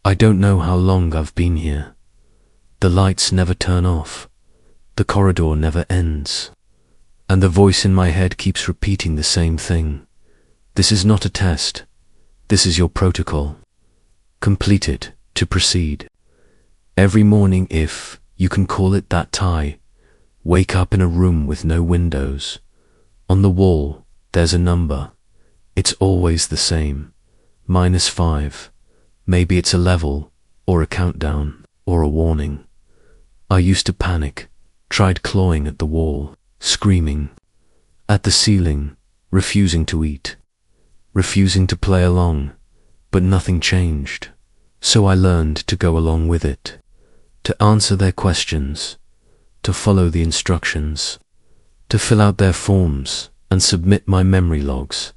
I don't know how long I've been here. The lights never turn off. The corridor never ends. And the voice in my head keeps repeating the same thing. This is not a test. This is your protocol. Complete it to proceed. Every morning, if you can call it that, tie. Wake up in a room with no windows. On the wall, there's a number. It's always the same. -5. Maybe it's a level, or a countdown, or a warning. I used to panic, tried clawing at the wall, screaming. At the ceiling, refusing to eat. Refusing to play along, but nothing changed. So I learned to go along with it. To answer their questions. To follow the instructions. To fill out their forms and submit my memory logs.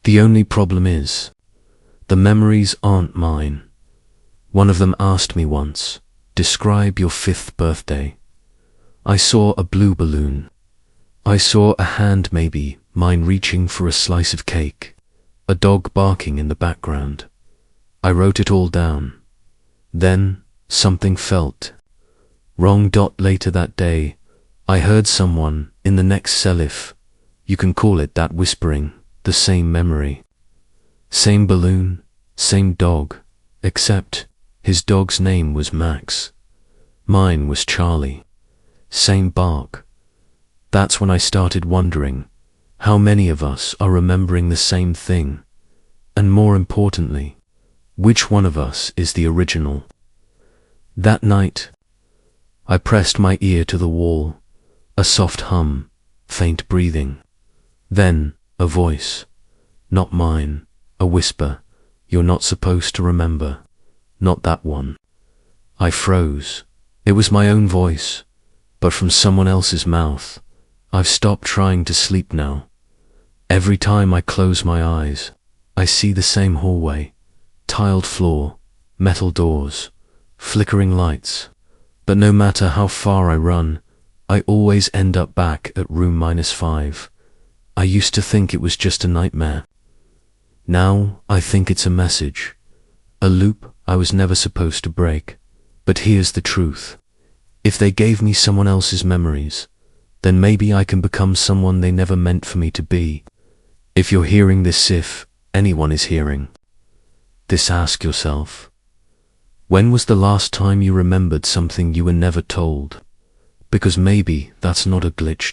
The only problem is, the memories aren't mine. One of them asked me once, describe your 5th birthday. I saw a blue balloon. I saw a hand, maybe mine, reaching for a slice of cake. A dog barking in the background. I wrote it all down. Then something felt wrong. Later that day, I heard someone in the next cell, if you can call it that, whispering the same memory. Same balloon, same dog, except his dog's name was Max. Mine was Charlie. Same bark. That's when I started wondering how many of us are remembering the same thing, and more importantly, which one of us is the original. That night, I pressed my ear to the wall, a soft hum, faint breathing. Then, a voice, not mine, a whisper, you're not supposed to remember, not that one. I froze. It was my own voice, but from someone else's mouth. I've stopped trying to sleep now. Every time I close my eyes, I see the same hallway, tiled floor, metal doors, flickering lights. But no matter how far I run, I always end up back at room -5. I used to think it was just a nightmare. Now I think it's a message, a loop I was never supposed to break. But here's the truth. If they gave me someone else's memories, then maybe I can become someone they never meant for me to be. If you're hearing this, if anyone is hearing this, ask yourself, when was the last time you remembered something you were never told? Because maybe that's not a glitch.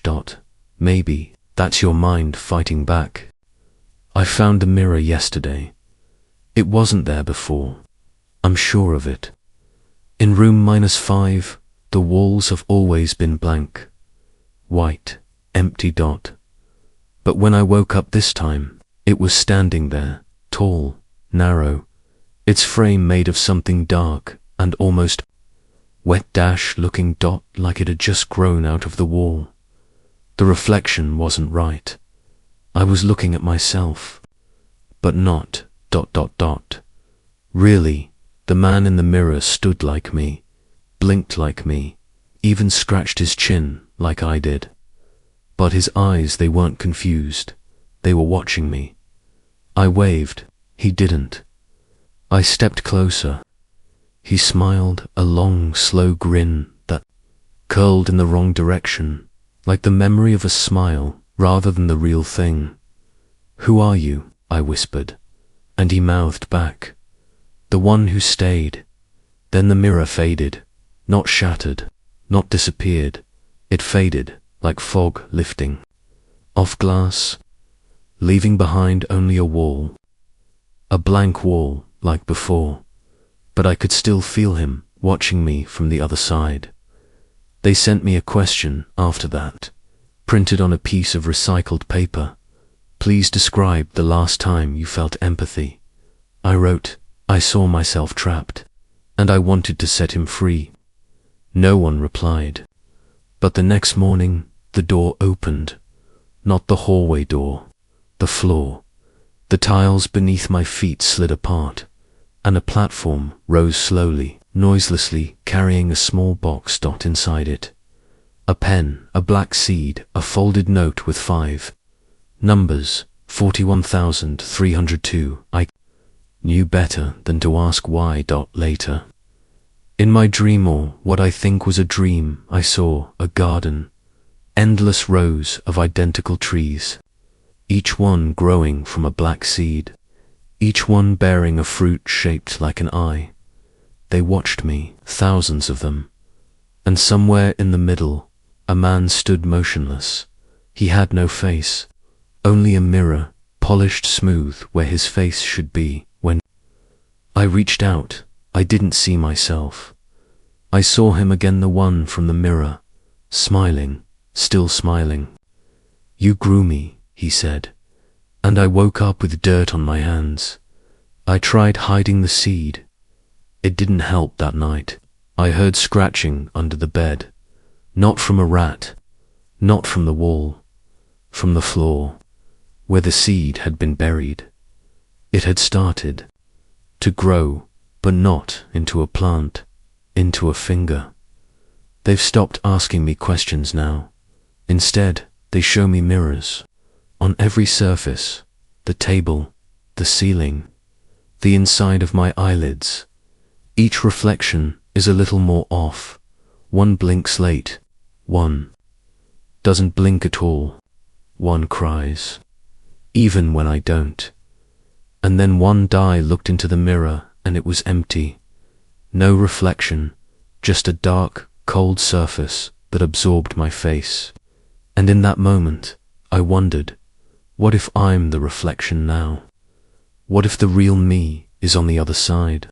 Maybe that's your mind fighting back. I found a mirror yesterday. It wasn't there before. I'm sure of it. In room -5, the walls have always been blank. White, empty. But when I woke up this time, it was standing there, tall, narrow, its frame made of something dark and almost wet, looking like it had just grown out of the wall. The reflection wasn't right. I was looking at myself, but not ... Really, the man in the mirror stood like me, blinked like me, even scratched his chin like I did. But his eyes, they weren't confused. They were watching me. I waved. He didn't. I stepped closer. He smiled, a long, slow grin that curled in the wrong direction, like the memory of a smile rather than the real thing. Who are you? I whispered, and he mouthed back, the one who stayed. Then the mirror faded, not shattered, not disappeared. It faded, like fog lifting off glass, leaving behind only a wall. A blank wall, like before. But I could still feel him, watching me from the other side. They sent me a question after that, printed on a piece of recycled paper. Please describe the last time you felt empathy. I wrote, I saw myself trapped, and I wanted to set him free. No one replied. But the next morning, the door opened. Not the hallway door, the floor. The tiles beneath my feet slid apart, and a platform rose slowly, noiselessly, carrying a small box inside it. A pen, a black seed, a folded note with 5 numbers, 41,302. I knew better than to ask why. Later, in my dream, or what I think was a dream, I saw a garden, endless rows of identical trees, each one growing from a black seed, each one bearing a fruit shaped like an eye. They watched me, thousands of them, and somewhere in the middle, a man stood motionless. He had no face, only a mirror, polished smooth where his face should be. When I reached out, I didn't see myself. I saw him again, the one from the mirror, smiling, still smiling. "You grew me," he said, and I woke up with dirt on my hands. I tried hiding the seed. It didn't help that night. I heard scratching under the bed, not from a rat, not from the wall, from the floor, where the seed had been buried. It had started to grow, but not into a plant, into a finger. They've stopped asking me questions now. Instead, they show me mirrors. On every surface, the table, the ceiling, the inside of my eyelids. Each reflection is a little more off. One blinks late, one doesn't blink at all, one cries, even when I don't. And then one day I looked into the mirror and it was empty. No reflection, just a dark, cold surface that absorbed my face. And in that moment, I wondered, what if I'm the reflection now? What if the real me is on the other side?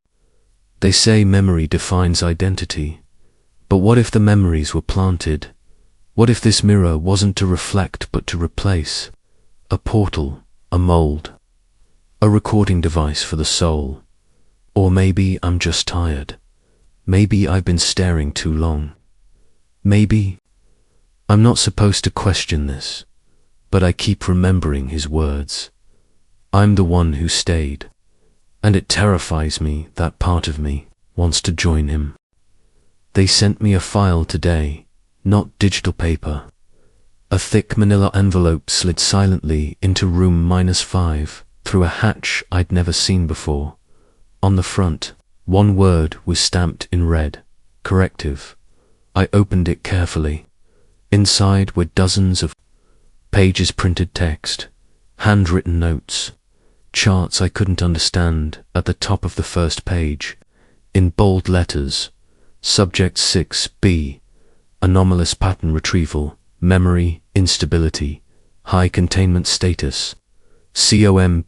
They say memory defines identity, but what if the memories were planted? What if this mirror wasn't to reflect but to replace? A portal, a mold, a recording device for the soul. Or maybe I'm just tired. Maybe I've been staring too long. Maybe I'm not supposed to question this, but I keep remembering his words. I'm the one who stayed, and it terrifies me that part of me wants to join him. They sent me a file today, not digital paper. A thick manila envelope slid silently into room -5 through a hatch I'd never seen before. On the front, one word was stamped in red, corrective. I opened it carefully. Inside were dozens of pages, printed text, handwritten notes, charts I couldn't understand. At the top of the first page, in bold letters, Subject 6B, anomalous pattern retrieval, memory instability, high containment status, COMPOMICD.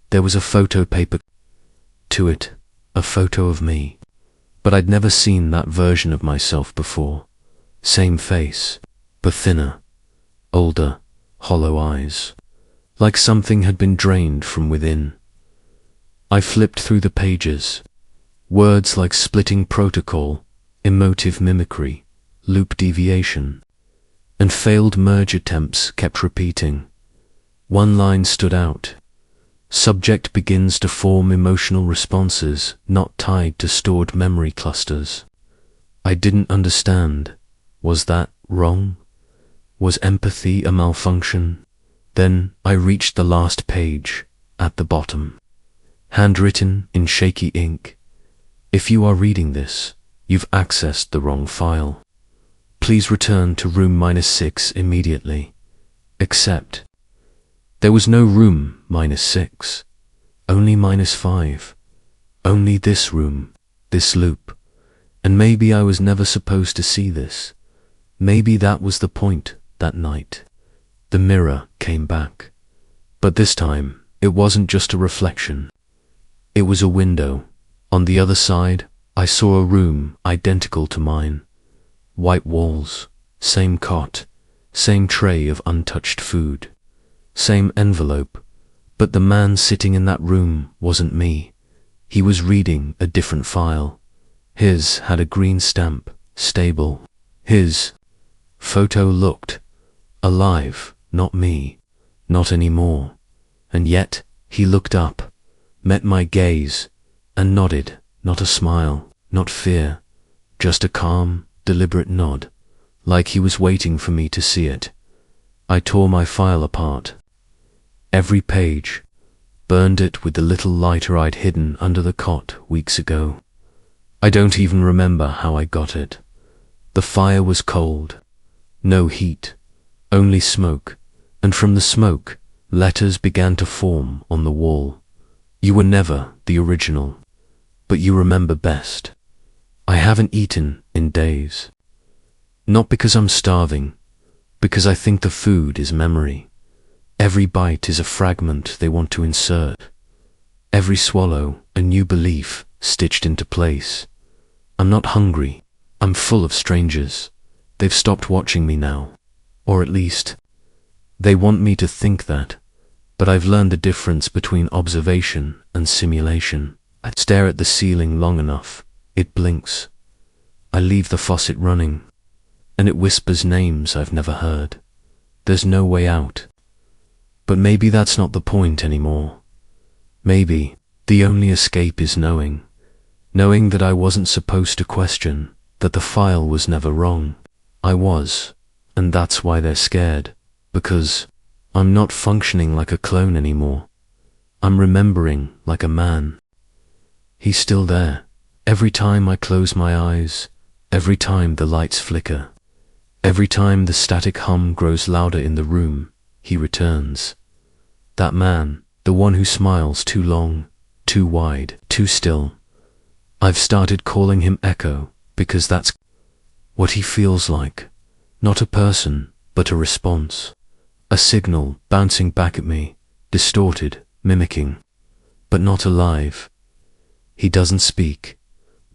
There was a photo paper to it, a photo of me. But I'd never seen that version of myself before. Same face, but thinner, older, hollow eyes, like something had been drained from within. I flipped through the pages. Words like splitting protocol, emotive mimicry, loop deviation, and failed merge attempts kept repeating. One line stood out. Subject begins to form emotional responses not tied to stored memory clusters. I didn't understand. Was that wrong? Was empathy a malfunction? Then I reached the last page, at the bottom. Handwritten in shaky ink. If you are reading this, you've accessed the wrong file. Please return to room -6 immediately. Except there was no room -6, only -5, only this room, this loop. And maybe I was never supposed to see this. Maybe that was the point that night. The mirror came back. But this time, it wasn't just a reflection. It was a window. On the other side, I saw a room identical to mine. White walls, same cot, same tray of untouched food, same envelope, but the man sitting in that room wasn't me. He was reading a different file. His had a green stamp, stable. His photo looked alive, not me, not anymore. And yet, he looked up, met my gaze, and nodded, not a smile, not fear, just a calm, deliberate nod, like he was waiting for me to see it. I tore my file apart. Every page, burned it with the little lighter I'd hidden under the cot weeks ago. I don't even remember how I got it. The fire was cold. No heat, only smoke, and from the smoke, letters began to form on the wall. You were never the original, but you remember best. I haven't eaten in days. Not because I'm starving, because I think the food is memory. Every bite is a fragment they want to insert. Every swallow, a new belief stitched into place. I'm not hungry. I'm full of strangers. They've stopped watching me now. Or at least, they want me to think that. But I've learned the difference between observation and simulation. I stare at the ceiling long enough. It blinks. I leave the faucet running, and it whispers names I've never heard. There's no way out. But maybe that's not the point anymore. Maybe the only escape is knowing that I wasn't supposed to question, that the file was never wrong. I was, and that's why they're scared, because I'm not functioning like a clone anymore. I'm remembering like a man. He's still there. Every time I close my eyes, every time the lights flicker, every time the static hum grows louder in the room, he returns. That man, the one who smiles too long, too wide, too still. I've started calling him Echo, because that's what he feels like. Not a person, but a response. A signal bouncing back at me, distorted, mimicking, but not alive. He doesn't speak,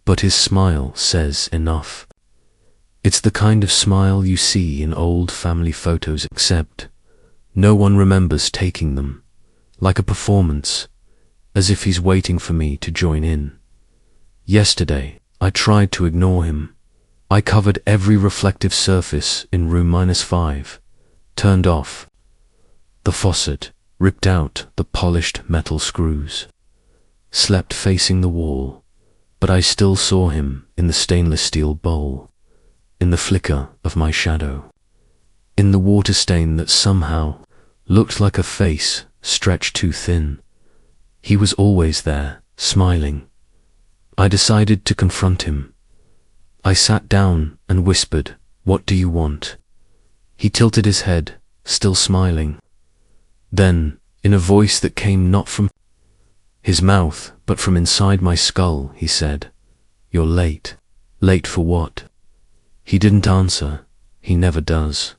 but his smile says enough. It's the kind of smile you see in old family photos, except no one remembers taking them, like a performance, as if he's waiting for me to join in. Yesterday, I tried to ignore him. I covered every reflective surface in room -5, turned off the faucet, ripped out the polished metal screws, slept facing the wall, but I still saw him in the stainless steel bowl, in the flicker of my shadow, in the water stain that somehow looked like a face stretched too thin. He was always there, smiling. I decided to confront him. I sat down and whispered, "What do you want?" He tilted his head, still smiling. Then, in a voice that came not from his mouth, but from inside my skull, he said, "You're late." Late for what? He didn't answer. He never does.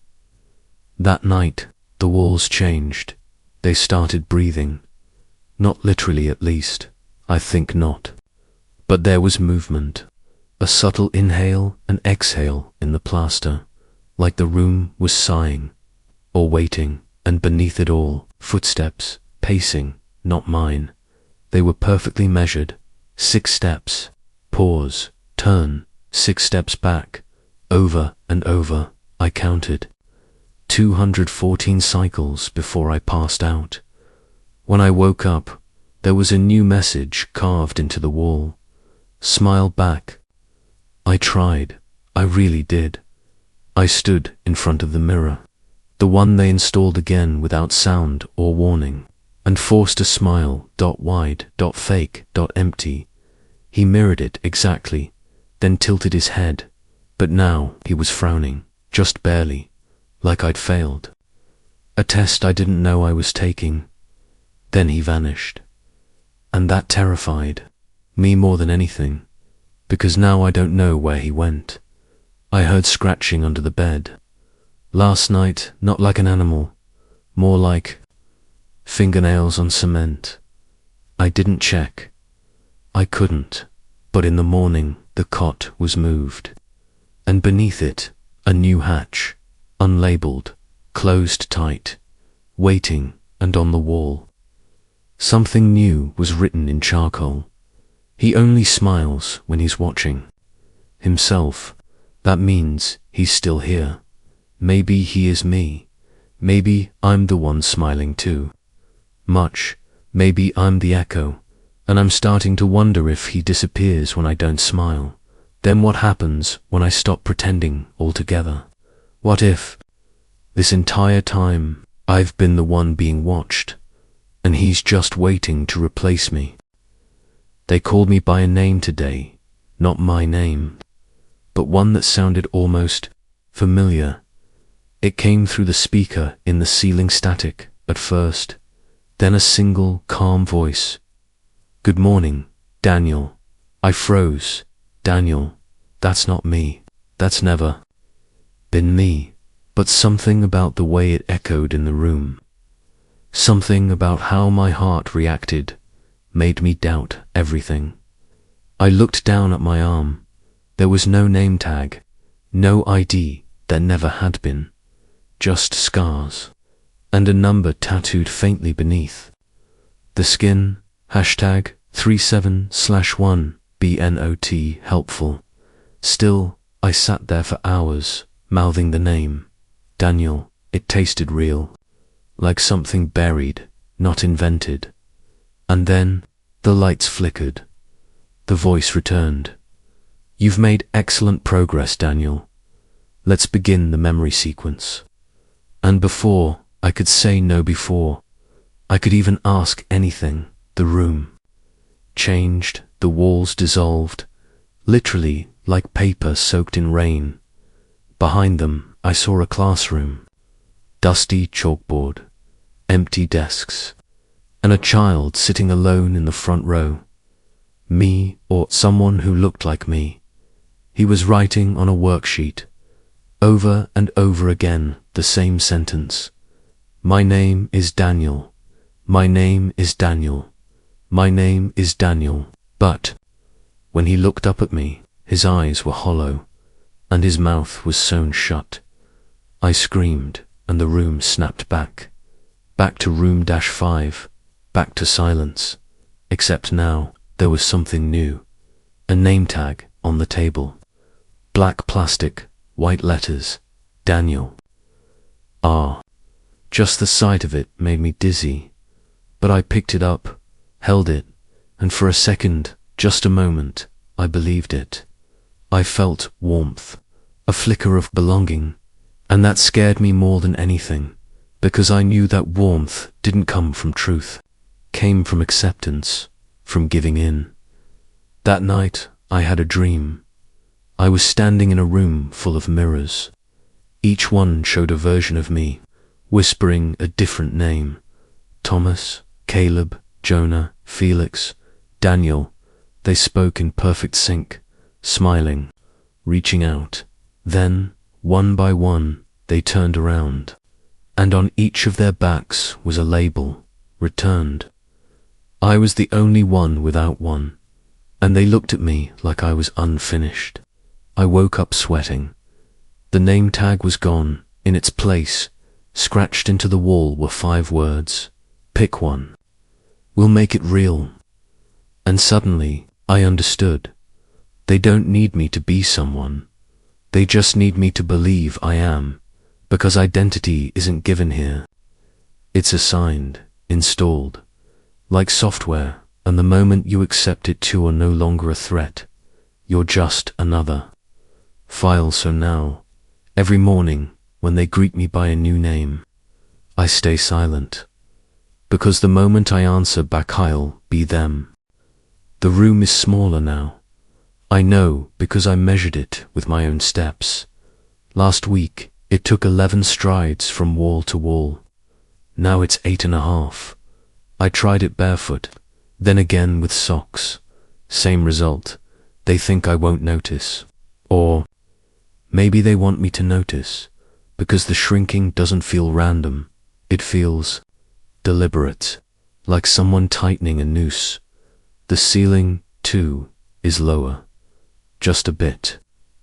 That night, the walls changed. They started breathing. Not literally, at least. I think not. But there was movement. A subtle inhale and exhale in the plaster, like the room was sighing, or waiting, and beneath it all, footsteps, pacing, not mine. They were perfectly measured. 6 steps, pause, turn, 6 steps back, over and over, I counted. 214 cycles before I passed out. When I woke up, there was a new message carved into the wall. Smile back. I tried. I really did. I stood in front of the mirror, the one they installed again without sound or warning, and forced a smile, .wide, .fake, .empty. He mirrored it exactly, then tilted his head, but now he was frowning, just barely, like I'd failed. A test I didn't know I was taking. Then he vanished. And that terrified me more than anything, because now I don't know where he went. I heard scratching under the bed. Last night, not like an animal, more like fingernails on cement. I didn't check. I couldn't, but in the morning the cot was moved, and beneath it a new hatch, unlabeled, closed tight, waiting, and on the wall. Something new was written in charcoal. He only smiles when he's watching himself. That means he's still here. Maybe he is me. Maybe I'm the one smiling too. Maybe I'm the echo, and I'm starting to wonder if he disappears when I don't smile. Then what happens when I stop pretending altogether? What if this entire time I've been the one being watched? and he's just waiting to replace me. They called me by a name today, not my name, but one that sounded almost familiar. It came through the speaker in the ceiling static at first, then a single, calm voice. "Good morning, Daniel." I froze. Daniel, that's not me. That's never been me. But something about the way it echoed in the room, something about how my heart reacted, made me doubt everything. I looked down at my arm. There was no name tag, no ID, there never had been, just scars, and a number tattooed faintly beneath. The skin, #37/1, BNOT, helpful. Still, I sat there for hours, mouthing the name. Daniel, it tasted real, like something buried, not invented. And then, the lights flickered. The voice returned. "You've made excellent progress, Daniel. Let's begin the memory sequence." And before I could say no, before I could even ask anything, the room changed, the walls dissolved, literally like paper soaked in rain. Behind them, I saw a classroom, dusty chalkboard, empty desks, and a child sitting alone in the front row. Me, or someone who looked like me. He was writing on a worksheet, over and over again, the same sentence. "My name is Daniel. My name is Daniel. My name is Daniel." But when he looked up at me, his eyes were hollow, and his mouth was sewn shut. I screamed, and the room snapped back. Back to room -5, back to silence. Except now, there was something new. A name tag on the table. Black plastic, white letters, Daniel. Just the sight of it made me dizzy. But I picked it up, held it, and for a second, just a moment, I believed it. I felt warmth, a flicker of belonging, and that scared me more than anything, because I knew that warmth didn't come from truth, came from acceptance, from giving in. That night, I had a dream. I was standing in a room full of mirrors. Each one showed a version of me, whispering a different name. Thomas, Caleb, Jonah, Felix, Daniel. They spoke in perfect sync, smiling, reaching out. Then, one by one, they turned around, and on each of their backs was a label, returned. I was the only one without one, and they looked at me like I was unfinished. I woke up sweating. The name tag was gone. In its place, scratched into the wall, were 5 words. "Pick one. We'll make it real." And suddenly, I understood. They don't need me to be someone. They just need me to believe I am, because identity isn't given here. It's assigned, installed, like software, and the moment you accept it, you are no longer a threat. You're just another file. So now, every morning, when they greet me by a new name, I stay silent, because the moment I answer back, I'll be them. The room is smaller now. I know because I measured it with my own steps. Last week, it took 11 strides from wall to wall. Now it's 8.5. I tried it barefoot, then again with socks. Same result. They think I won't notice. Or maybe they want me to notice, because the shrinking doesn't feel random. It feels deliberate, like someone tightening a noose. The ceiling, too, is lower. Just a bit.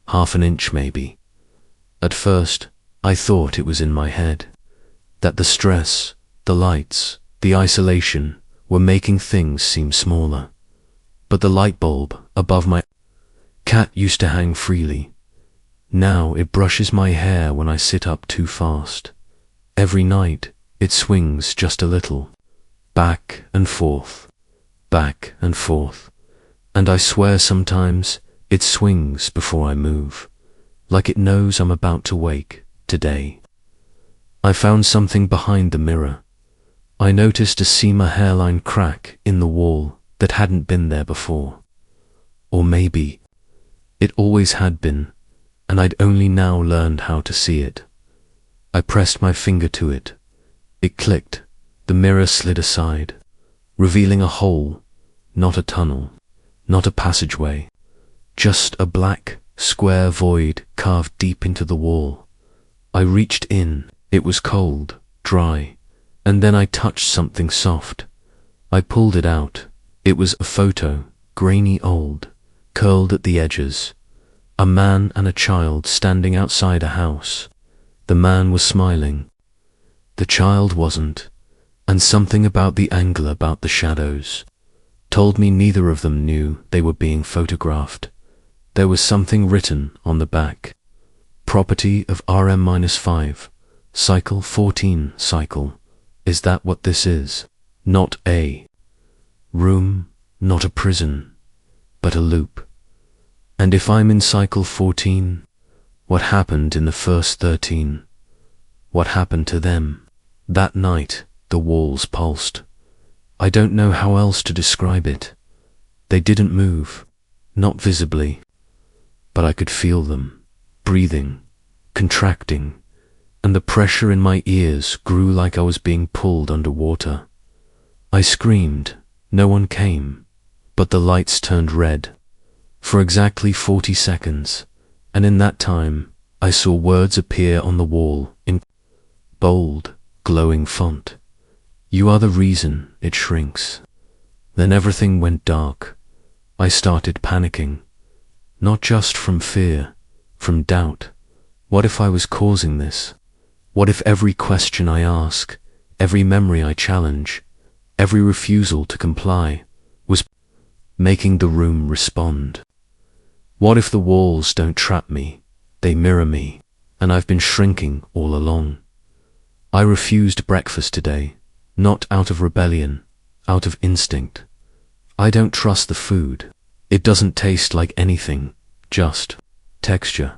1/2 inch maybe. At first, I thought it was in my head, that the stress, the lights, the isolation were making things seem smaller. But the light bulb above my cat used to hang freely. Now it brushes my hair when I sit up too fast. Every night, it swings just a little, back and forth, back and forth. And I swear sometimes it swings before I move, like it knows I'm about to wake today. I found something behind the mirror, I noticed a seam hairline crack in the wall that hadn't been there before. Or maybe it always had been, and I'd only now learned how to see it. I pressed my finger to it. It clicked. The mirror slid aside, revealing a hole, not a tunnel, not a passageway, just a black, square void carved deep into the wall. I reached in. It was cold, dry, and then I touched something soft. I pulled it out. It was a photo, grainy old, curled at the edges. A man and a child standing outside a house. The man was smiling. The child wasn't, and something about the angle, about the shadows, told me neither of them knew they were being photographed. There was something written on the back. Property of RM-5, cycle 14 cycle. Is that what this is? Not a room, not a prison, but a loop. And if I'm in cycle 14, what happened in the first 13? What happened to them? That night, the walls pulsed. I don't know how else to describe it. They didn't move, not visibly, but I could feel them, breathing, contracting, and the pressure in my ears grew like I was being pulled underwater. I screamed. No one came, but the lights turned red for exactly 40 seconds, and in that time, I saw words appear on the wall in bold, glowing font. You are the reason it shrinks. Then everything went dark. I started panicking, not just from fear, from doubt. What if I was causing this? What if every question I ask, every memory I challenge, every refusal to comply, was making the room respond? What if the walls don't trap me, they mirror me, and I've been shrinking all along? I refused breakfast today, not out of rebellion, out of instinct. I don't trust the food. It doesn't taste like anything, just texture.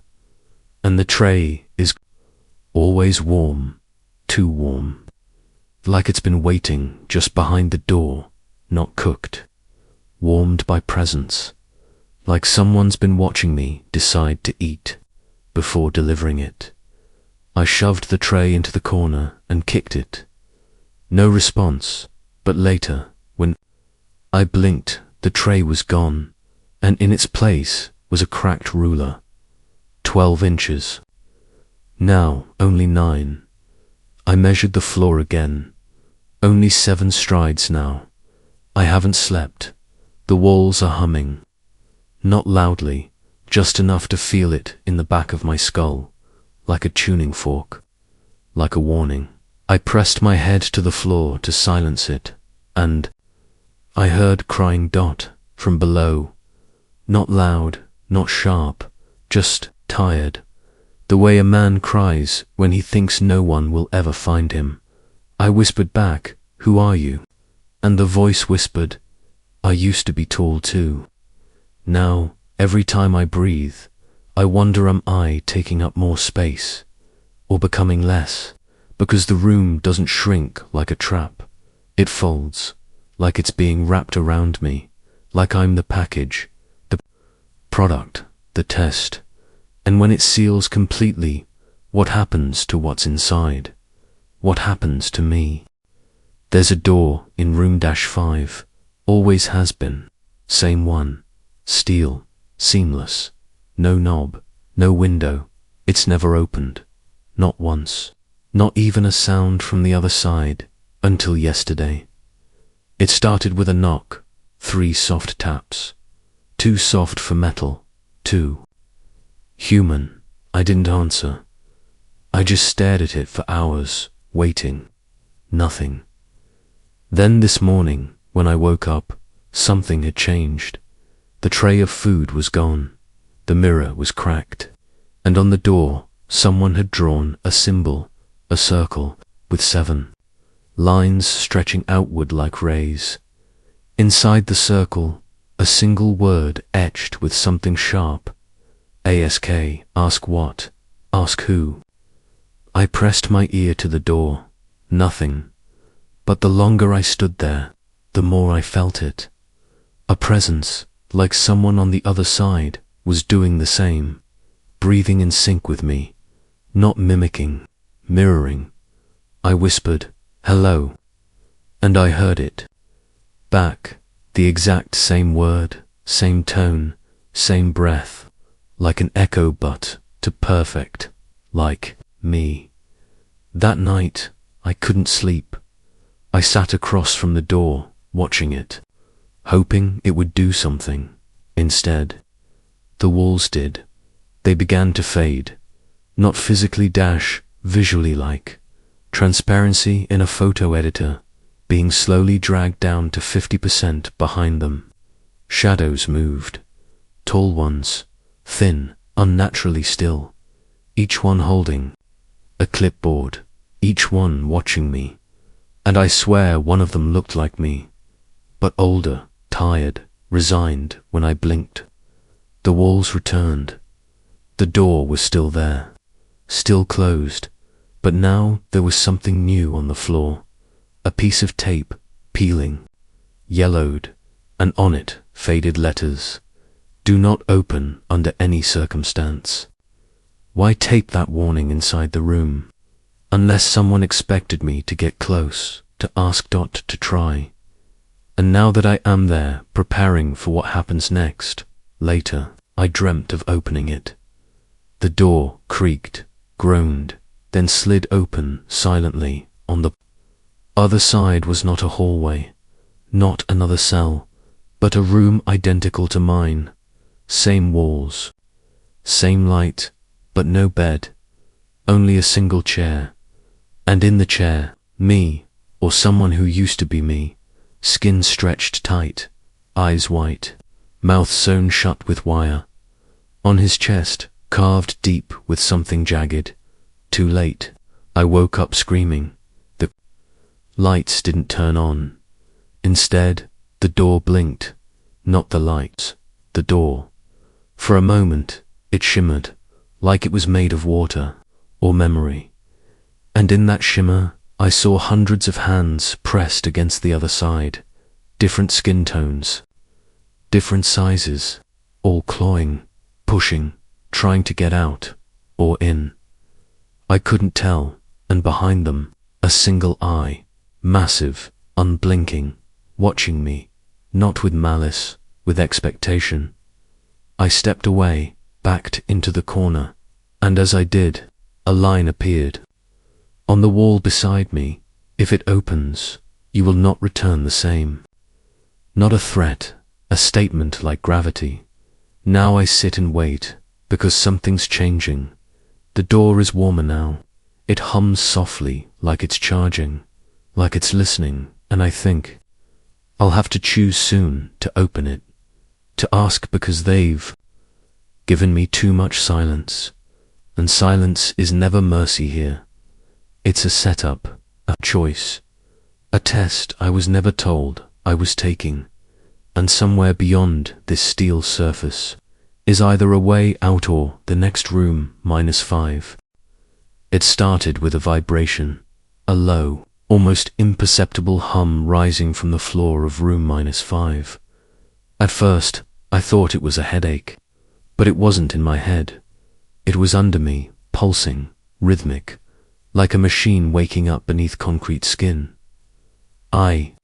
And the tray is always warm, too warm. Like it's been waiting just behind the door, not cooked, warmed by presence. Like someone's been watching me decide to eat before delivering it. I shoved the tray into the corner and kicked it. No response, but later, when I blinked, the tray was gone, and in its place was a cracked ruler. 12 inches. Now only 9. I measured the floor again. Only 7 strides now. I haven't slept. The walls are humming. Not loudly, just enough to feel it in the back of my skull, like a tuning fork, like a warning. I pressed my head to the floor to silence it, and I heard crying Dot from below. Not loud, not sharp, just tired. The way a man cries when he thinks no one will ever find him. I whispered back, "Who are you?" And the voice whispered, "I used to be tall too. Now, every time I breathe, I wonder, am I taking up more space or becoming less? Because the room doesn't shrink like a trap. It folds, like it's being wrapped around me, like I'm the package, the product, the test. And when it seals completely, what happens to what's inside? What happens to me? There's a door in room -5, always has been, same one, steel, seamless, no knob, no window. It's never opened, not once, not even a sound from the other side, until yesterday. It started with a knock, 3 soft taps, too soft for metal, too human. I didn't answer. I just stared at it for hours, waiting. Nothing. Then this morning, when I woke up, something had changed. The tray of food was gone. The mirror was cracked. And on the door, someone had drawn a symbol, a circle, with 7 lines stretching outward like rays. Inside the circle, a single word etched with something sharp. Ask, ask what? Ask who? I pressed my ear to the door. Nothing. But the longer I stood there, the more I felt it. A presence, like someone on the other side, was doing the same, breathing in sync with me, not mimicking, mirroring. I whispered, "Hello," and I heard it. Back, the exact same word, same tone, same breath, like an echo but to perfect, like me. That night, I couldn't sleep. I sat across from the door, watching it, hoping it would do something. Instead, the walls did. They began to fade, not physically visually like transparency in a photo editor, being slowly dragged down to 50% behind them. Shadows moved, tall ones, thin, unnaturally still, each one holding a clipboard, each one watching me. And I swear one of them looked like me, but older, tired, resigned when I blinked. The walls returned. The door was still there, still closed, but now there was something new on the floor. A piece of tape, peeling, yellowed, and on it faded letters. "Do not open under any circumstance." Why tape that warning inside the room? Unless someone expected me to get close, to ask Dot to try. And now that I am there, preparing for what happens next, later, I dreamt of opening it. The door creaked, groaned, then slid open silently. On the other side was not a hallway, not another cell, but a room identical to mine. Same walls, same light, but no bed, only a single chair. And in the chair, me, or someone who used to be me, skin stretched tight, eyes white, mouth sewn shut with wire. On his chest, carved deep with something jagged. Too late. I woke up screaming. The lights didn't turn on. Instead, the door blinked. Not the lights, the door. For a moment, it shimmered, like it was made of water, or memory. And in that shimmer, I saw hundreds of hands pressed against the other side, different skin tones, different sizes, all clawing, pushing, trying to get out, or in. I couldn't tell, and behind them, a single eye, massive, unblinking, watching me, not with malice, with expectation. I stepped away, backed into the corner, and as I did, a line appeared. On the wall beside me, "If it opens, you will not return the same." Not a threat, a statement like gravity. Now I sit and wait, because something's changing. The door is warmer now. It hums softly, like it's charging, like it's listening, and I think, I'll have to choose soon to open it, to ask because they've given me too much silence, and silence is never mercy here. It's a setup, a choice, a test I was never told I was taking, and somewhere beyond this steel surface is either a way out or the next room -5. It started with a vibration, a low, almost imperceptible hum rising from the floor of room -5. At first, I thought it was a headache, but it wasn't in my head. It was under me, pulsing, rhythmic, like a machine waking up beneath concrete skin. I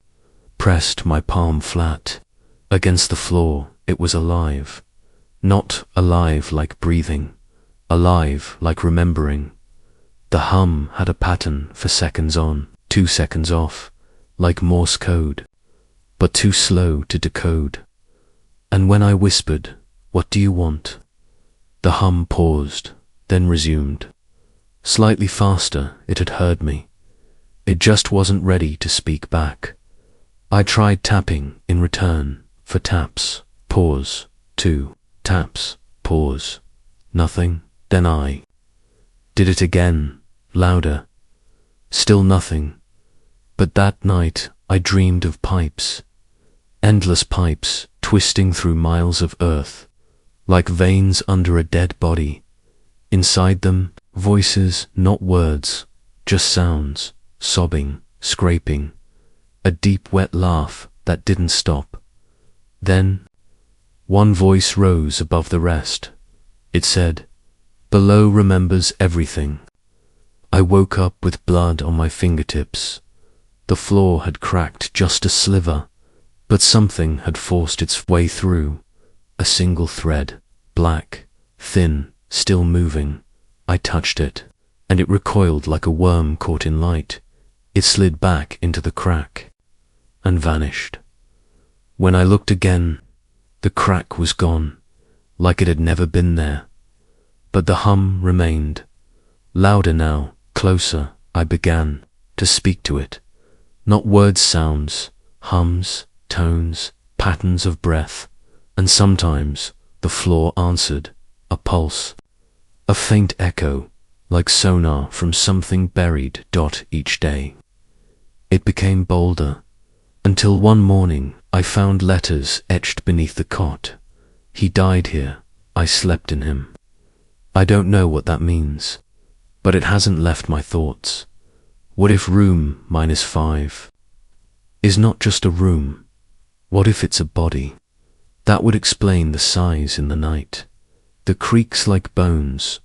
pressed my palm flat against the floor. It was alive. Not alive like breathing, alive like remembering. The hum had a pattern for seconds on, 2 seconds off, like Morse code, but too slow to decode. And when I whispered, "What do you want?" the hum paused, then resumed. Slightly faster, it had heard me. It just wasn't ready to speak back. I tried tapping in return, for taps, pause, 2, taps, pause, nothing. Then I did it again, louder. Still nothing. But that night I dreamed of pipes, endless pipes twisting through miles of earth, like veins under a dead body. Inside them, voices, not words, just sounds, sobbing, scraping, a deep wet laugh that didn't stop. Then, one voice rose above the rest. It said, "Below remembers everything." I woke up with blood on my fingertips. The floor had cracked just a sliver, but something had forced its way through. A single thread, black, thin, still moving. I touched it, and it recoiled like a worm caught in light. It slid back into the crack and vanished. When I looked again, the crack was gone, like it had never been there. But the hum remained. Louder now, closer, I began to speak to it. Not words, sounds, hums, tones, patterns of breath. And sometimes the floor answered, a pulse, a faint echo, like sonar from something buried. Each day it became bolder, until one morning I found letters etched beneath the cot. "He died here. I slept in him." I don't know what that means, but it hasn't left my thoughts. What if room -5 is not just a room? What if it's a body? That would explain the sighs in the night, the creaks like bones,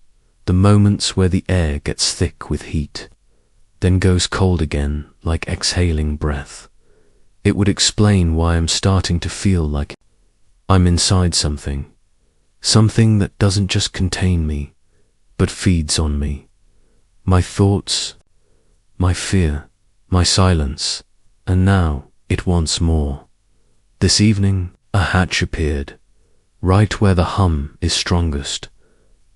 the moments where the air gets thick with heat, then goes cold again like exhaling breath. It would explain why I'm starting to feel like I'm inside something that doesn't just contain me, but feeds on me. My thoughts, my fear, my silence, and now it wants more. This evening, a hatch appeared, right where the hum is strongest.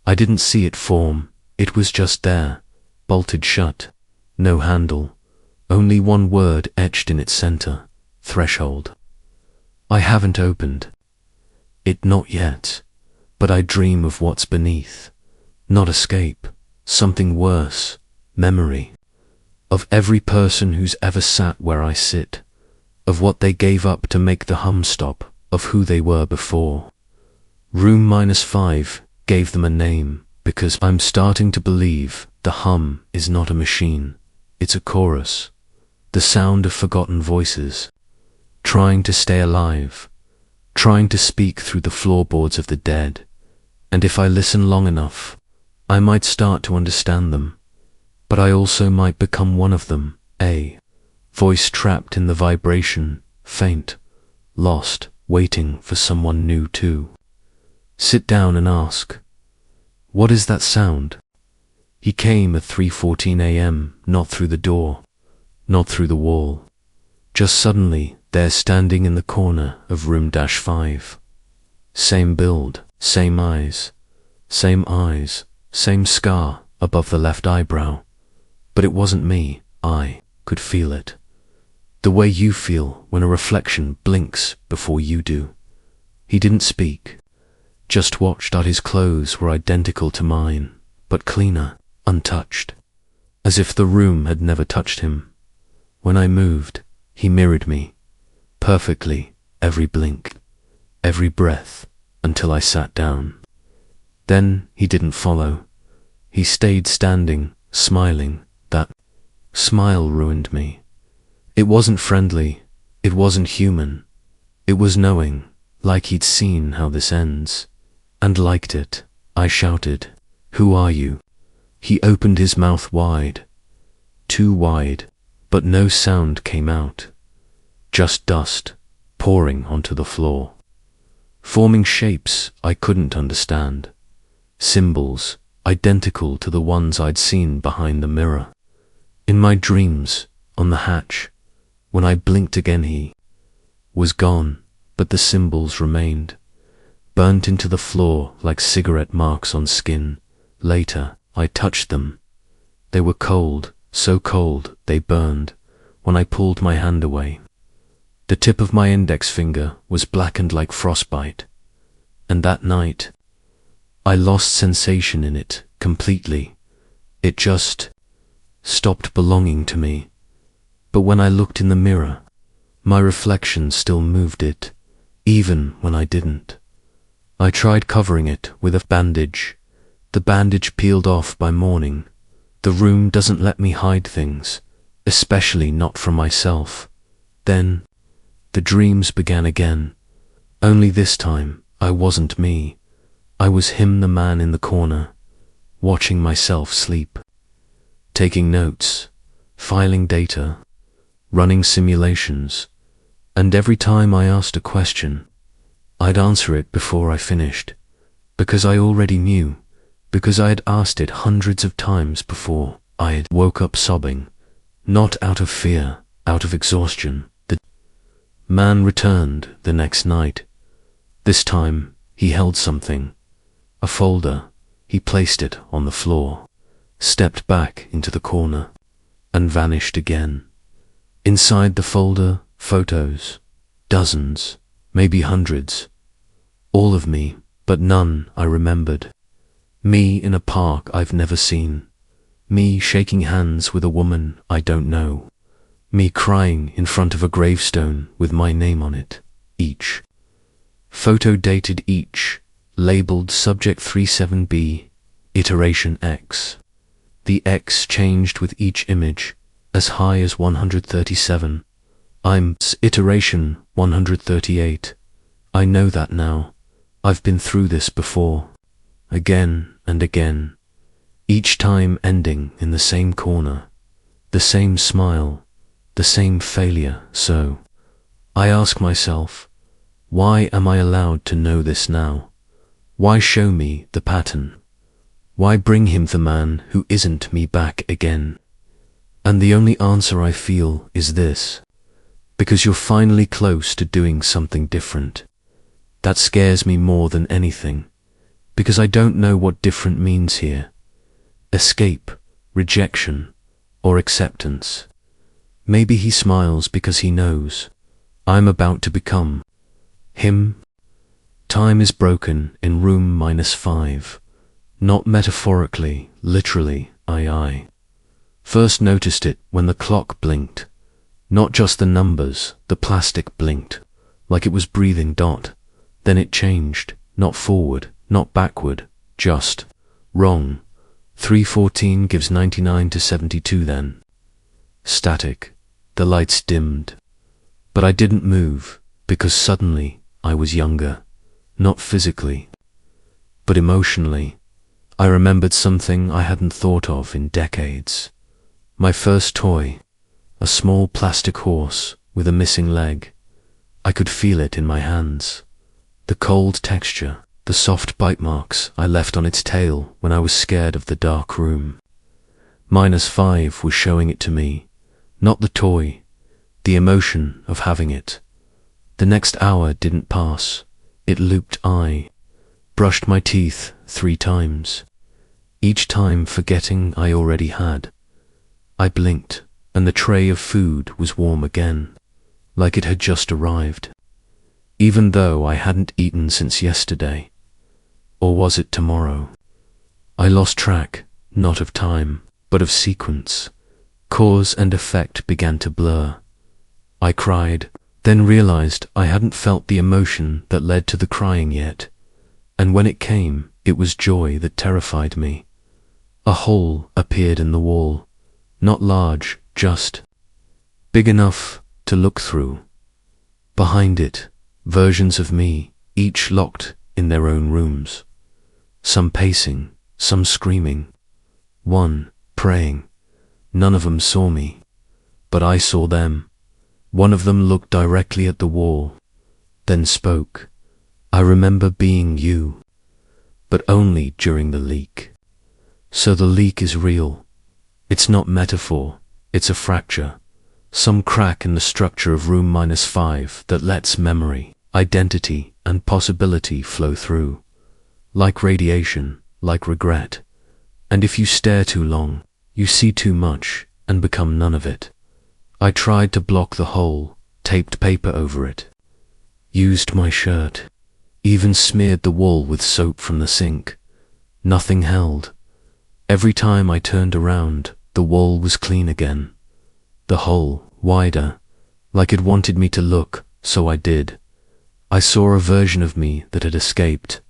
I didn't see it form, it was just there, bolted shut, no handle, only one word etched in its center, threshold. I haven't opened it, not yet, but I dream of what's beneath. Not escape, something worse, memory. Of every person who's ever sat where I sit, of what they gave up to make the hum stop, of who they were before. Room -5 gave them a name, because I'm starting to believe the hum is not a machine, it's a chorus, the sound of forgotten voices, trying to stay alive, trying to speak through the floorboards of the dead. And if I listen long enough, I might start to understand them, but I also might become one of them, a voice trapped in the vibration, faint, lost, waiting for someone new too. Sit down and ask, what is that sound? He came at 3:14 a.m., not through the door, not through the wall, just suddenly there standing in the corner of room -5. Same build, same eyes, same scar above the left eyebrow. But it wasn't me, I could feel it. The way you feel when a reflection blinks before you do. He didn't speak, just watched. His clothes were identical to mine, but cleaner, untouched, as if the room had never touched him. When I moved, he mirrored me, perfectly, every blink, every breath, until I sat down. Then he didn't follow. He stayed standing, smiling. That smile ruined me. It wasn't friendly, it wasn't human. It was knowing, like he'd seen how this ends, and liked it. I shouted, "Who are you?" He opened his mouth wide, too wide, but no sound came out. Just dust, pouring onto the floor, forming shapes I couldn't understand. Symbols, identical to the ones I'd seen behind the mirror. In my dreams, on the hatch, when I blinked again he was gone, but the symbols remained, burnt into the floor like cigarette marks on skin. Later, I touched them. They were cold, so cold they burned when I pulled my hand away. The tip of my index finger was blackened like frostbite, and that night, I lost sensation in it completely. It just stopped belonging to me. But when I looked in the mirror, my reflection still moved it, even when I didn't. I tried covering it with a bandage. The bandage peeled off by morning. The room doesn't let me hide things, especially not from myself. Then, the dreams began again. Only this time, I wasn't me. I was him, the man in the corner, watching myself sleep, taking notes, filing data, running simulations, and every time I asked a question, I'd answer it before I finished, because I already knew, because I had asked it hundreds of times before. I had woke up sobbing, not out of fear, out of exhaustion. The man returned the next night. This time, he held something, a folder. He placed it on the floor, stepped back into the corner, and vanished again. Inside the folder, photos, dozens, maybe hundreds. All of me, but none I remembered. Me in a park I've never seen. Me shaking hands with a woman I don't know. Me crying in front of a gravestone with my name on it, each. Photo dated each, labeled subject 37B, iteration X. The X changed with each image, as high as 137. I'm iteration 138. I know that now. I've been through this before. Again and again. Each time ending in the same corner. The same smile. The same failure. So, I ask myself, why am I allowed to know this now? Why show me the pattern? Why bring him, the man who isn't me, back again? And the only answer I feel is this: because you're finally close to doing something different. That scares me more than anything, because I don't know what different means here. Escape, rejection, or acceptance. Maybe he smiles because he knows I'm about to become him. Time is broken in room -5. Not metaphorically, literally. I first noticed it when the clock blinked. Not just the numbers, the plastic blinked, like it was breathing. Then it changed, not forward, not backward, just wrong. 3:14 gives 99 to 72 then. Static. The lights dimmed. But I didn't move, because suddenly I was younger. Not physically, but emotionally. I remembered something I hadn't thought of in decades. My first toy, a small plastic horse with a missing leg. I could feel it in my hands. The cold texture, the soft bite marks I left on its tail when I was scared of the dark room. -5 was showing it to me, not the toy, the emotion of having it. The next hour didn't pass. It looped. I brushed my teeth 3 times, each time forgetting I already had. I blinked, and the tray of food was warm again, like it had just arrived, even though I hadn't eaten since yesterday. Or was it tomorrow? I lost track, not of time, but of sequence. Cause and effect began to blur. I cried, then realized I hadn't felt the emotion that led to the crying yet. And when it came, it was joy that terrified me. A hole appeared in the wall, not large, just big enough to look through. Behind it, versions of me, each locked in their own rooms. Some pacing, some screaming, one praying. None of them saw me, but I saw them. One of them looked directly at the wall, then spoke. I remember being you, but only during the leak. So the leak is real. It's not metaphor, it's a fracture. Some crack in the structure of room -5 that lets memory, identity, and possibility flow through. Like radiation, like regret. And if you stare too long, you see too much and become none of it. I tried to block the hole, taped paper over it, used my shirt, even smeared the wall with soap from the sink. Nothing held. Every time I turned around, the wall was clean again. The hole, wider, like it wanted me to look, so I did. I saw a version of me that had escaped,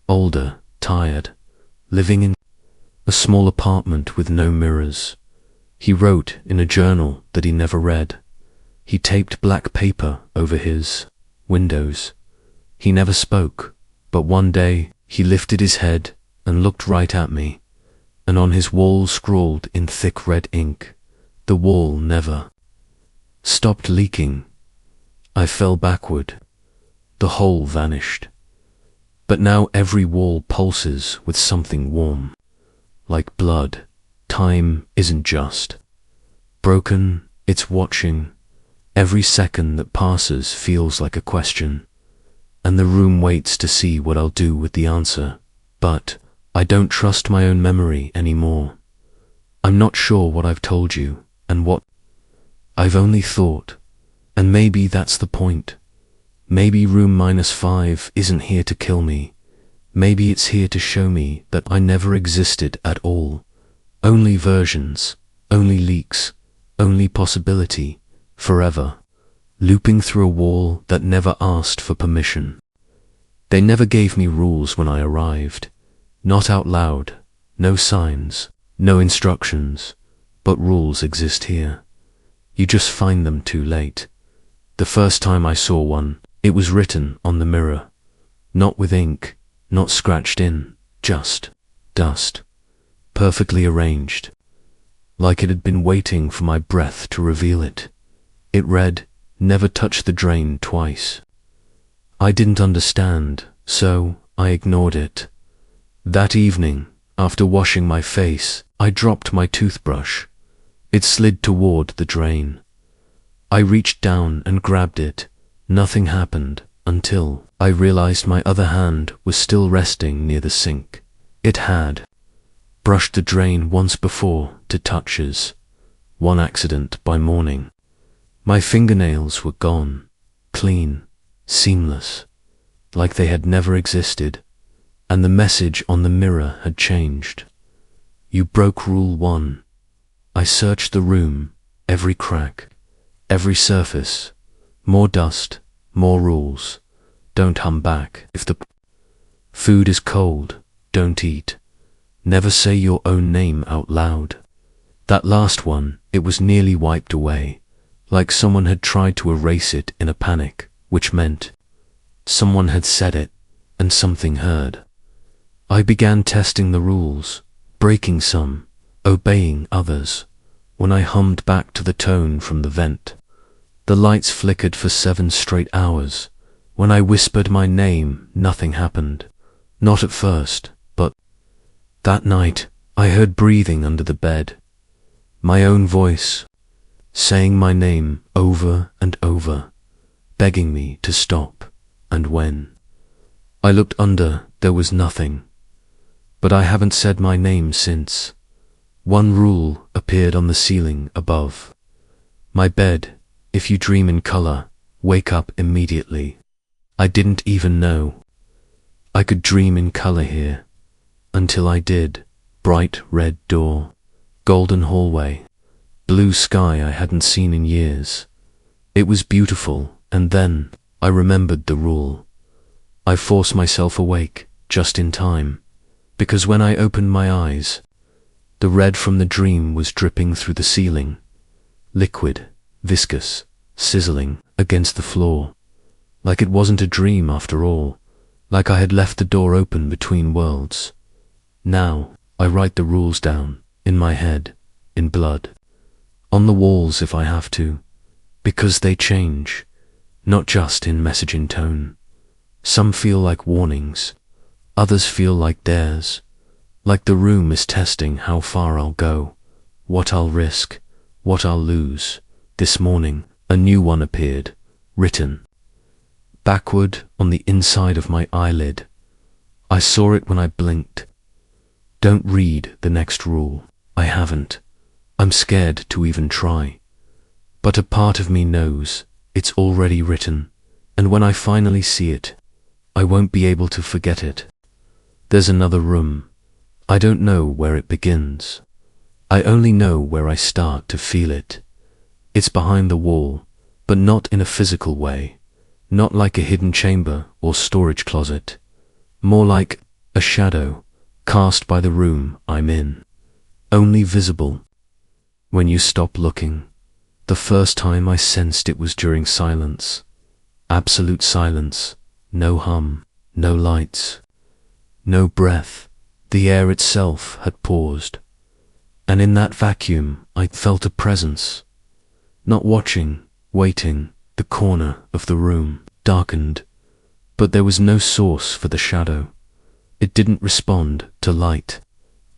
older, tired, living in a small apartment with no mirrors. He wrote in a journal that he never read. He taped black paper over his windows. He never spoke, but one day he lifted his head and looked right at me, and on his wall scrawled in thick red ink, "The wall never stopped leaking." I fell backward. The hole vanished. But now every wall pulses with something warm, like blood. Time isn't just broken, it's watching. Every second that passes feels like a question, and the room waits to see what I'll do with the answer. But I don't trust my own memory anymore. I'm not sure what I've told you and what I've only thought, and maybe that's the point. Maybe room -5 isn't here to kill me. Maybe it's here to show me that I never existed at all. Only versions, only leaks, only possibility, forever, looping through a wall that never asked for permission. They never gave me rules when I arrived. Not out loud, no signs, no instructions, but rules exist here. You just find them too late. The first time I saw one, it was written on the mirror. Not with ink, not scratched in, just dust. Perfectly arranged, like it had been waiting for my breath to reveal it. It read, "Never touch the drain twice." I didn't understand, so I ignored it. That evening, after washing my face, I dropped my toothbrush. It slid toward the drain. I reached down and grabbed it. Nothing happened until I realized my other hand was still resting near the sink. It had brushed the drain once before to touches, one accident by morning. My fingernails were gone, clean, seamless, like they had never existed, and the message on the mirror had changed. "You broke rule 1. I searched the room, every crack, every surface. More dust, more rules. Don't hum back. If the food is cold, don't eat. Never say your own name out loud." That last one, it was nearly wiped away, like someone had tried to erase it in a panic, which meant someone had said it, and something heard. I began testing the rules, breaking some, obeying others. When I hummed back to the tone from the vent, the lights flickered for 7 straight hours. When I whispered my name, nothing happened. Not at first, but that night, I heard breathing under the bed. My own voice, saying my name over and over, begging me to stop. And when I looked under, there was nothing. But I haven't said my name since. One rule appeared on the ceiling above. My bed, if you dream in color, wake up immediately. I didn't even know I could dream in color here, until I did. Bright red door, golden hallway, blue sky I hadn't seen in years. It was beautiful, and then I remembered the rule. I forced myself awake, just in time, because when I opened my eyes, the red from the dream was dripping through the ceiling, liquid, viscous, sizzling against the floor, like it wasn't a dream after all, like I had left the door open between worlds. Now I write the rules down, in my head, in blood, on the walls if I have to, because they change, not just in messaging tone. Some feel like warnings, others feel like dares, like the room is testing how far I'll go, what I'll risk, what I'll lose. This morning, a new one appeared, written backward on the inside of my eyelid. I saw it when I blinked. Don't read the next rule. I haven't. I'm scared to even try. But a part of me knows it's already written, and when I finally see it, I won't be able to forget it. There's another room. I don't know where it begins. I only know where I start to feel it. It's behind the wall, but not in a physical way, not like a hidden chamber or storage closet, more like a shadow cast by the room I'm in, only visible when you stop looking. The first time I sensed it was during silence. Absolute silence. No hum, no lights, no breath. The air itself had paused. And in that vacuum, I felt a presence. Not watching, waiting. The corner of the room darkened, but there was no source for the shadow. It didn't respond to light,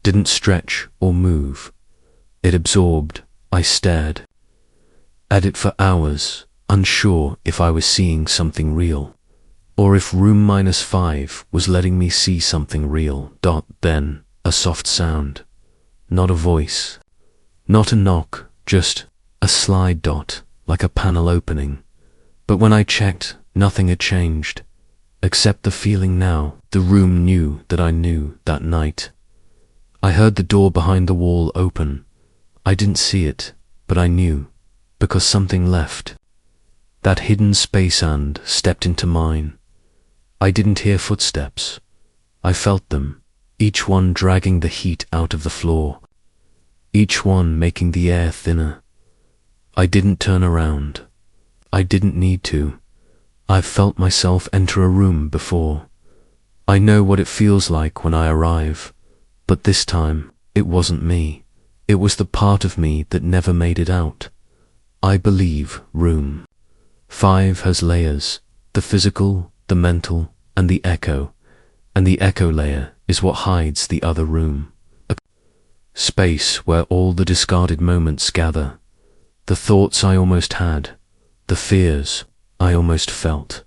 didn't stretch or move. It absorbed. I stared at it for hours, unsure if I was seeing something real, or if room -5 was letting me see something real. Then, a soft sound. Not a voice, not a knock, just a slide dot, like a panel opening. But when I checked, nothing had changed, except the feeling now. The room knew that I knew that night. I heard the door behind the wall open. I didn't see it, but I knew, because something left that hidden space and stepped into mine. I didn't hear footsteps. I felt them, each one dragging the heat out of the floor, each one making the air thinner. I didn't turn around. I didn't need to. I've felt myself enter a room before. I know what it feels like when I arrive, but this time, it wasn't me. It was the part of me that never made it out. I believe room 5 has layers, the physical, the mental, and the echo layer is what hides the other room. A space where all the discarded moments gather, the thoughts I almost had, the fears I almost felt,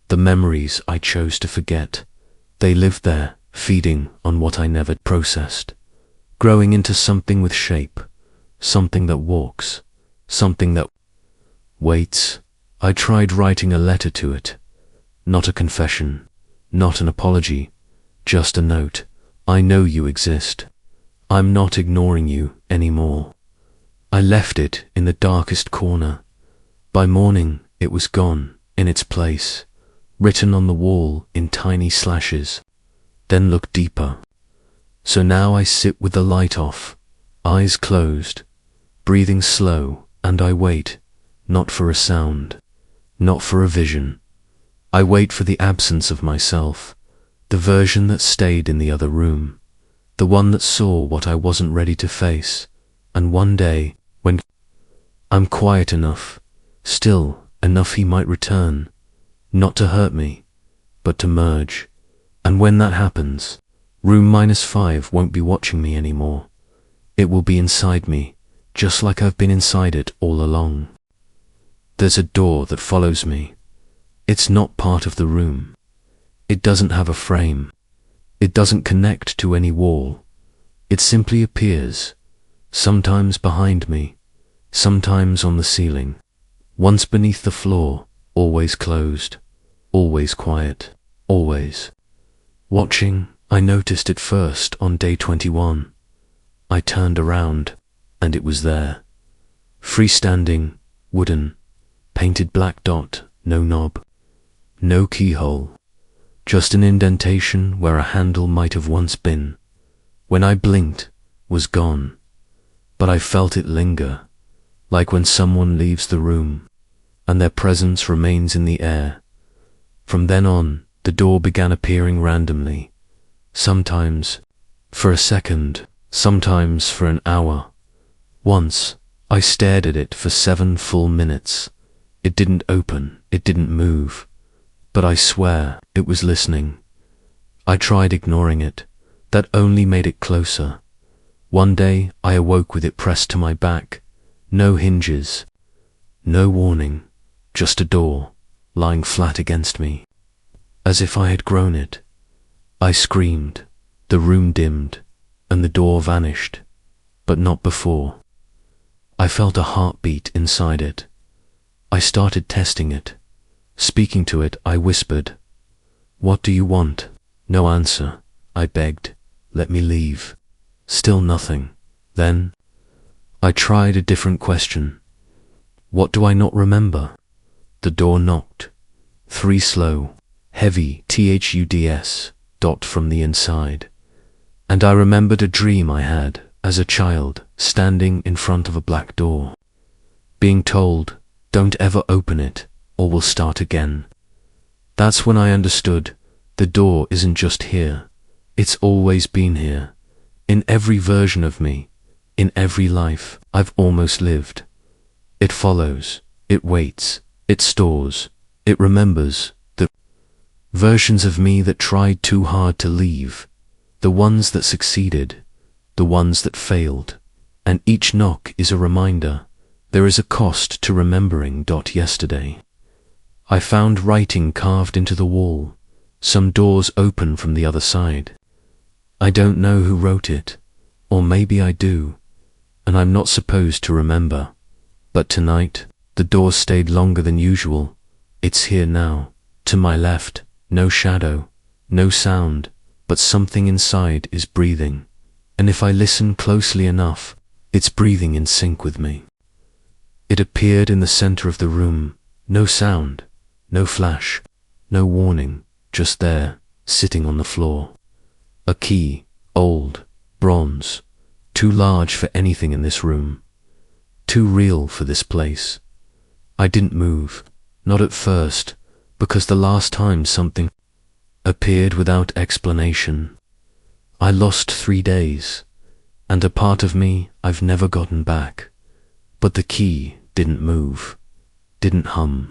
the memories I chose to forget. They lived there, feeding on what I never processed, growing into something with shape, something that walks, something that waits. I tried writing a letter to it, not a confession, not an apology, just a note. I know you exist. I'm not ignoring you anymore. I left it in the darkest corner. By morning, it was gone, in its place, written on the wall in tiny slashes. Then looked deeper. So now I sit with the light off, eyes closed, breathing slow, and I wait, not for a sound, not for a vision. I wait for the absence of myself, the version that stayed in the other room, the one that saw what I wasn't ready to face. And one day, when I'm quiet enough, still enough, he might return, not to hurt me, but to merge. And when that happens, room -5 won't be watching me anymore. It will be inside me, just like I've been inside it all along. There's a door that follows me. It's not part of the room. It doesn't have a frame. It doesn't connect to any wall. It simply appears, sometimes behind me, sometimes on the ceiling, once beneath the floor, always closed, always quiet, always watching. I noticed it first on day 21. I turned around, and it was there. Freestanding, wooden, painted black dot, no knob, no keyhole, just an indentation where a handle might have once been. When I blinked, was gone, but I felt it linger, like when someone leaves the room, and their presence remains in the air. From then on, the door began appearing randomly, sometimes for a second, sometimes for an hour. Once, I stared at it for 7 full minutes. It didn't open, it didn't move, but I swear it was listening. I tried ignoring it. That only made it closer. One day, I awoke with it pressed to my back. No hinges, no warning, just a door, lying flat against me, as if I had grown it. I screamed, the room dimmed, and the door vanished, but not before. I felt a heartbeat inside it. I started testing it. Speaking to it, I whispered, "What do you want?" No answer. I begged, "Let me leave." Still nothing. Then, I tried a different question. "What do I not remember?" The door knocked. 3 slow, heavy thuds dot from the inside. And I remembered a dream I had as a child, standing in front of a black door. being told, don't ever open it, or we'll start again. That's when I understood, the door isn't just here, it's always been here, in every version of me, in every life I've almost lived. It follows, it waits, it stores, it remembers the versions of me that tried too hard to leave, the ones that succeeded, the ones that failed, and each knock is a reminder. There is a cost to remembering. Yesterday, I found writing carved into the wall, some doors open from the other side. I don't know who wrote it, or maybe I do, and I'm not supposed to remember. But tonight, the door stayed longer than usual. It's here now, to my left, no shadow, no sound, but something inside is breathing, and if I listen closely enough, it's breathing in sync with me. It appeared in the center of the room, no sound, no flash, no warning, just there, sitting on the floor. A key, old, bronze, too large for anything in this room, too real for this place. I didn't move, not at first, because the last time something appeared without explanation, I lost 3 days, and a part of me I've never gotten back. But the key didn't move, didn't hum,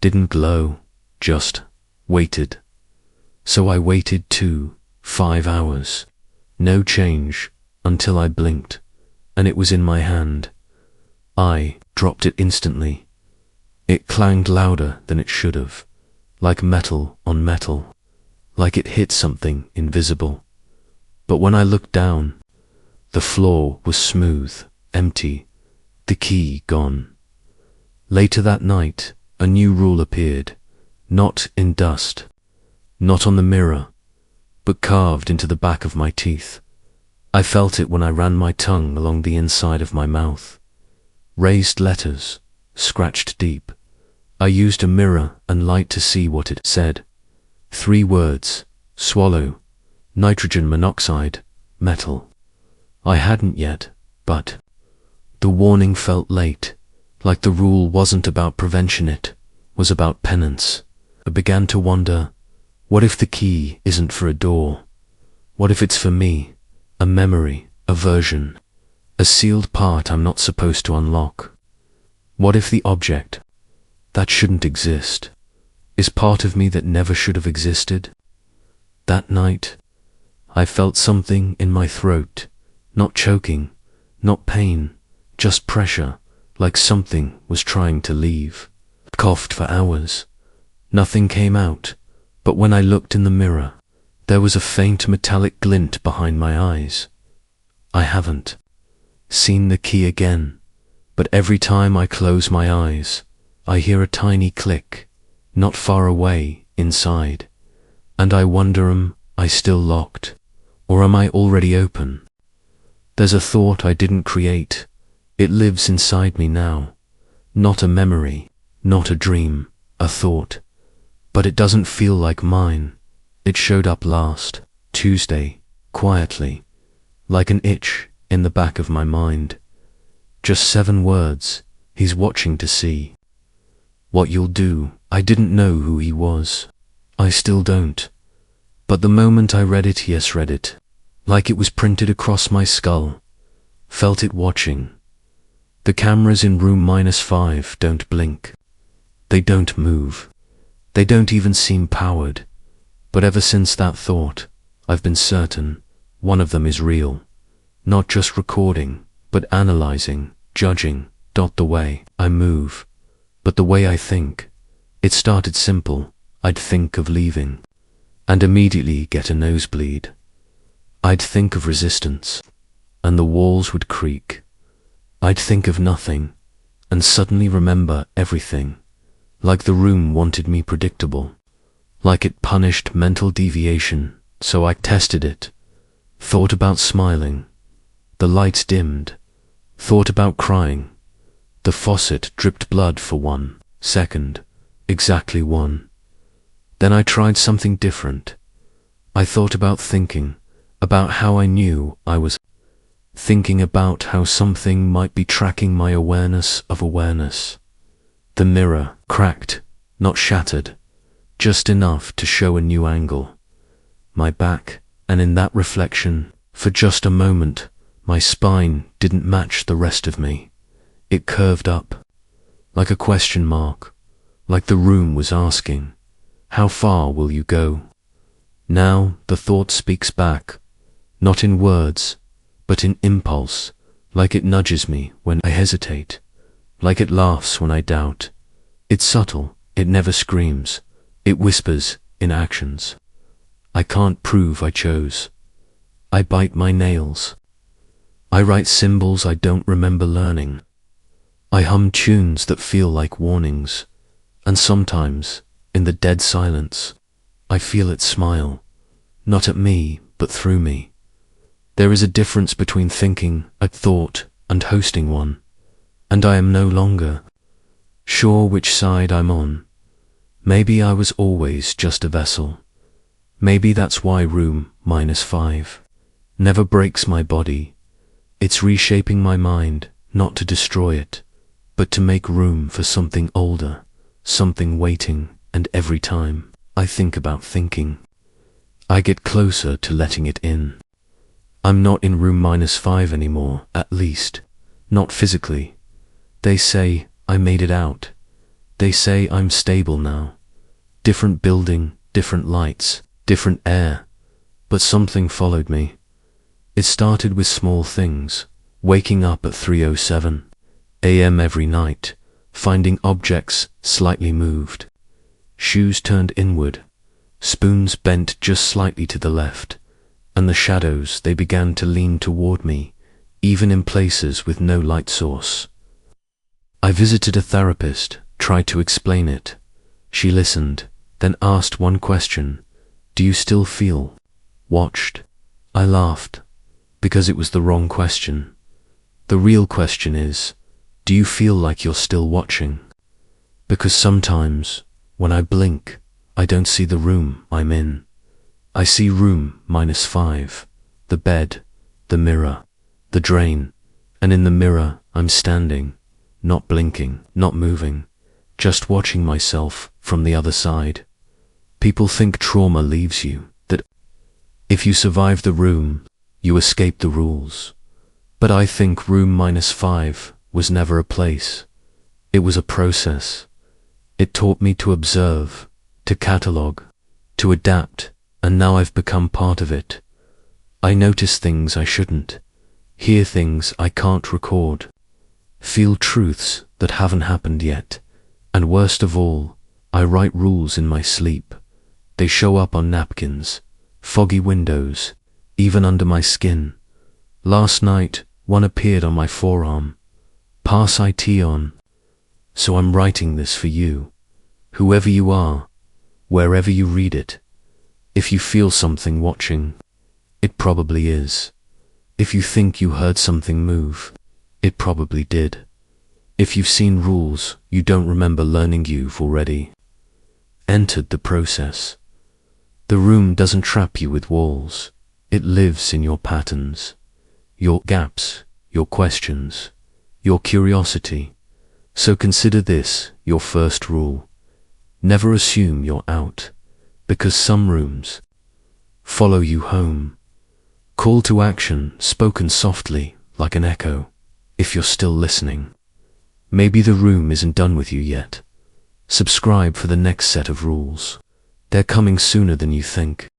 didn't glow, just waited. So I waited too, 5 hours, no change, until I blinked, and it was in my hand. I dropped it instantly. It clanged louder than it should have, like metal on metal, like it hit something invisible. But when I looked down, the floor was smooth, empty, the key gone. Later that night, a new rule appeared, not in dust, not on the mirror, but carved into the back of my teeth. I felt it when I ran my tongue along the inside of my mouth. Raised letters, scratched deep. I used a mirror and light to see what it said. 3 words, swallow, nitrogen monoxide, metal. I hadn't yet, but the warning felt late, like the rule wasn't about prevention, it was about penance. I began to wonder, what if the key isn't for a door? What if it's for me, a memory, a version, a sealed part I'm not supposed to unlock? What if the object that shouldn't exist is part of me that never should have existed? That night, I felt something in my throat, not choking, not pain, just pressure, like something was trying to leave. Coughed for hours. Nothing came out, but when I looked in the mirror, there was a faint metallic glint behind my eyes. I haven't seen the key again, but every time I close my eyes, I hear a tiny click, not far away, inside, and I wonder, am I still locked, or am I already open? There's a thought I didn't create. It lives inside me now. Not a memory, not a dream, a thought. But it doesn't feel like mine. It showed up last Tuesday, quietly, like an itch in the back of my mind. Just 7 words, he's watching to see what you'll do. I didn't know who he was. I still don't. But the moment I read it, yes, read it, like it was printed across my skull, felt it watching. The cameras in room -5 don't blink. They don't move. They don't even seem powered. But ever since that thought, I've been certain one of them is real. Not just recording, but analyzing, judging, the way I move, but the way I think. It started simple. I'd think of leaving, and immediately get a nosebleed. I'd think of resistance, and the walls would creak. I'd think of nothing, and suddenly remember everything, like the room wanted me predictable, like it punished mental deviation, so I tested it, thought about smiling, the lights dimmed, thought about crying, the faucet dripped blood for 1 second, exactly 1. Then I tried something different. I thought about thinking, about how I knew I was thinking about how something might be tracking my awareness of awareness. The mirror cracked, not shattered, just enough to show a new angle. My back, and in that reflection, for just a moment, my spine didn't match the rest of me. It curved up, like a question mark, like the room was asking, "How far will you go?" Now the thought speaks back, not in words, but in impulse, like it nudges me when I hesitate, like it laughs when I doubt. It's subtle, it never screams, it whispers in actions. I can't prove I chose. I bite my nails. I write symbols I don't remember learning. I hum tunes that feel like warnings, and sometimes, in the dead silence, I feel it smile, not at me, but through me. There is a difference between thinking a thought and hosting one, and I am no longer sure which side I'm on. Maybe I was always just a vessel. Maybe that's why room -5 never breaks my body. It's reshaping my mind, not to destroy it, but to make room for something older, something waiting, and every time I think about thinking, I get closer to letting it in. I'm not in room -5 anymore, at least, not physically. They say I made it out. They say I'm stable now. Different building, different lights, different air, but something followed me. It started with small things, waking up at 3:07 a.m. every night, finding objects slightly moved, shoes turned inward, spoons bent just slightly to the left, and the shadows, they began to lean toward me, even in places with no light source. I visited a therapist, tried to explain it. She listened, then asked one question: "Do you still feel watched?" I laughed, because it was the wrong question. The real question is, do you feel like you're still watching? Because sometimes, when I blink, I don't see the room I'm in. I see room -5, the bed, the mirror, the drain, and in the mirror I'm standing, not blinking, not moving, just watching myself from the other side. People think trauma leaves you, that if you survive the room, you escape the rules. But I think room -5 was never a place. It was a process. It taught me to observe, to catalogue, to adapt, and now I've become part of it. I notice things I shouldn't, hear things I can't record, feel truths that haven't happened yet, and worst of all, I write rules in my sleep. They show up on napkins, foggy windows, even under my skin. Last night, one appeared on my forearm. Pass IT on. So I'm writing this for you, whoever you are, wherever you read it. If you feel something watching, it probably is. If you think you heard something move, it probably did. If you've seen rules you don't remember learning, you've already entered the process. The room doesn't trap you with walls. It lives in your patterns, your gaps, your questions, your curiosity. So consider this your first rule. Never assume you're out, because some rooms follow you home. Call to action, spoken softly, like an echo, if you're still listening. Maybe the room isn't done with you yet. Subscribe for the next set of rules. They're coming sooner than you think.